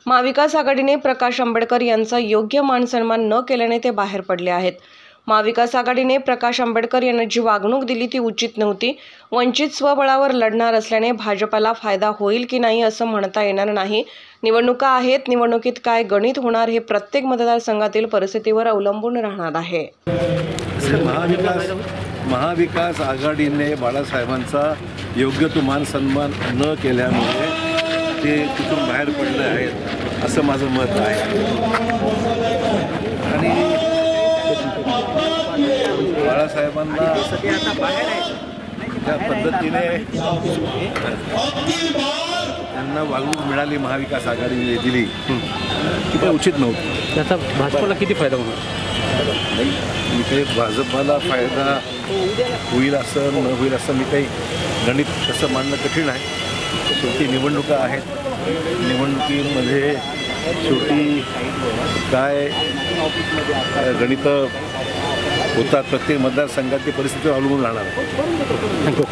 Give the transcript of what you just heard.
महाविकास आघाडीने प्रकाश आंबेडकर यांचा योग्य मानसन्मान न केल्याने ते बाहेर पडले आहेत। महाविकास आघाडीने प्रकाश आंबेडकर यांना जी वागणूक दिली ती उचित नव्हती। वंचित स्वबळावर लढणार असल्याने भाजपला फायदा होईल की नाही असं म्हणता येणार नाही। निवडणुका आहेत, निवडणुकीत काय गणित होणार हे प्रत्येक मतदारसंघातील परिस्थितीवर अवलंबून राहणार आहे। महाविकास आघाडीने बाळासाहेबांचा योग्य तो मान सन्मान न केल्यामुळे ते तिथून बाहेर पडले आहेत असं माझं मत आहे। आणि बाळासाहेबांना त्या पद्धतीने त्यांना वागणूक मिळाली महाविकास आघाडीने दिली की ते उचित नव्हतं। त्याचा भाजपला किती फायदा होणार? इथे भाजपला फायदा होईल असं न होईल असं मी काही गणित तसं मांडणं कठीण आहे। शेवटी निवडणुका आहेत, निवडणुकीमध्ये शेवटी काय गणित होतात प्रत्येक मतदारसंघाची परिस्थिती अवलंबून राहणार आहे। थँक्यू।